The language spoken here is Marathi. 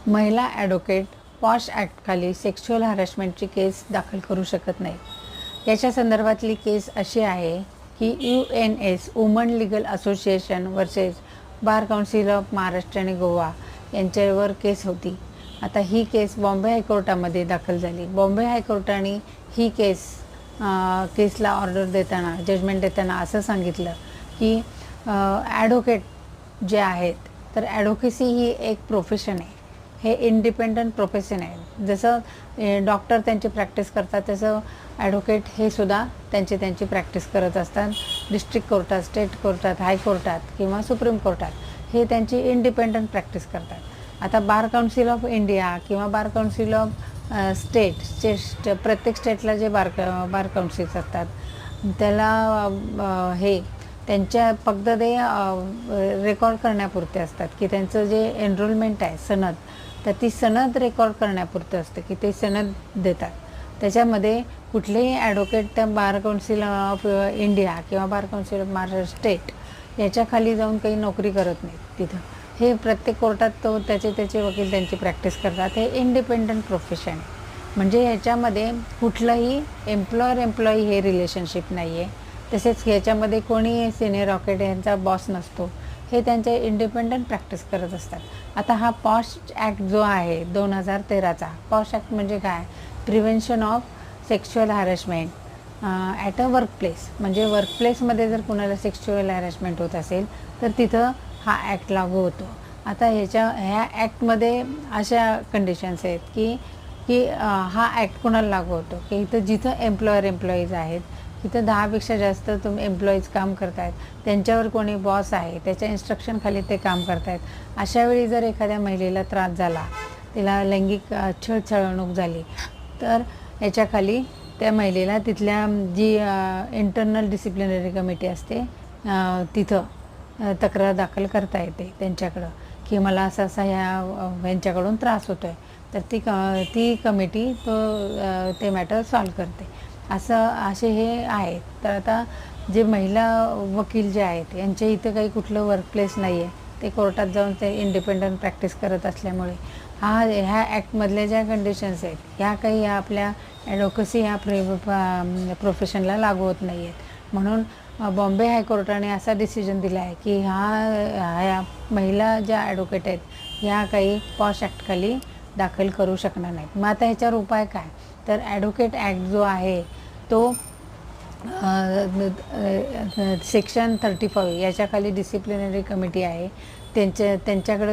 महिला ॲडव्होकेट पॉश ॲक्टखाली सेक्शुअल हॅरेसमेंटची केस दाखल करू शकत नाही. याच्या संदर्भातली केस अशी आहे की UNS woman legal association versus bar council of Maharashtra आणि गोवा यांच्यावर केस होती. आता ही केस बॉम्बे हायकोर्टामध्ये दाखल झाली. बॉम्बे हायकोर्टाने ही केसला ऑर्डर देताना, जजमेंट देताना असं सांगितलं की ॲडव्होकेट जे आहेत, तर ॲडव्होकेसी ही एक प्रोफेशन आहे. हे इंडिपेंडंट प्रोफेशन आहे. जसं डॉक्टर त्यांची प्रॅक्टिस करतात, तसं ॲडव्होकेट हे सुद्धा त्यांची प्रॅक्टिस करत असतात. डिस्ट्रिक्ट कोर्टात, स्टेट कोर्टात, हायकोर्टात किंवा सुप्रीम कोर्टात हे त्यांची इंडिपेंडंट प्रॅक्टिस करतात. आता बार काउन्सिल ऑफ इंडिया किंवा बार काउन्सिल ऑफ प्रत्येक स्टेटला जे बार काउन्सिल्स असतात, त्याला हे त्यांच्या फक्त ते रेकॉर्ड करण्यापुरते असतात की त्यांचं जे एनरोलमेंट आहे सनद, तर ती सनद रेकॉर्ड करण्यापुरतं असतं की ते सनद देतात. त्याच्यामध्ये कुठलेही ॲडव्होकेट त्या बार काउन्सिल ऑफ इंडिया किंवा bar council of Maharashtra state याच्याखाली जाऊन काही नोकरी करत नाहीत. तिथं हे प्रत्येक कोर्टात त्याचे वकील त्यांची प्रॅक्टिस करतात. हे इंडिपेंडंट प्रोफेशन आहे. म्हणजे ह्याच्यामध्ये कुठलंही एम्प्लॉई हे रिलेशनशिप नाही आहे. तसेच ह्याच्यामध्ये कोणी सिनियर ॲडव्होकेट यांचा बॉस नसतो. हे त्यांचे इंडिपेंडंट प्रॅक्टिस करत असतात. आता हा पॉश ॲक्ट जो आहे 2013चा, पॉश ॲक्ट म्हणजे काय? Prevention of sexual harassment at a workplace. म्हणजे वर्कप्लेसमध्ये जर कुणाला सेक्शुअल हॅरेसमेंट होत असेल तर तिथं हा ॲक्ट लागू होतो. आता ह्या ॲक्टमध्ये अशा कंडिशन्स आहेत की हा ॲक्ट कुणाला लागू होतो की इथं जिथं एम्प्लॉईज आहेत, तिथं 10पेक्षा जास्त एम्प्लॉईज काम करत आहेत, त्यांच्यावर कोणी बॉस आहे, त्याच्या इन्स्ट्रक्शनखाली ते काम करत आहेत. अशावेळी जर एखाद्या महिलेला त्रास झाला, तिला लैंगिक छळवणूक झाली, तर याच्याखाली त्या महिलेला तिथल्या जी इंटरनल डिसिप्लिनरी कमिटी असते तिथं तक्रार दाखल करता येते त्यांच्याकडं की मला असा ह्यांच्याकडून त्रास होतो आहे. तर ती कमिटी ते मॅटर सॉल्व करते. असे हे आहेत. तर आता जे महिला वकील जे आहेत यांच्या इथं काही कुठलं वर्कप्लेस नाही आहे. ते कोर्टात जाऊन ते इंडिपेंडंट प्रॅक्टिस करत असल्यामुळे ह्या ॲक्टमधल्या ज्या कंडिशन्स आहेत ह्या काही आपल्या ॲडव्होकेसी ह्या प्रोफेशनला लागू होत नाही आहेत. म्हणून बॉम्बे हायकोर्टाने असा डिसिजन दिला आहे की ह्या महिला ज्या ॲडव्होकेट आहेत ह्या काही पॉश ॲक्टखाली दाखल करू शकणार नाहीत. मग आता ह्याच्यावर उपाय काय? तर ॲडव्होकेट ॲक्ट जो आहे तो सेक्शन 35 याच्याखाली डिसिप्लिनरी कमिटी आहे. त्यांच्याकडे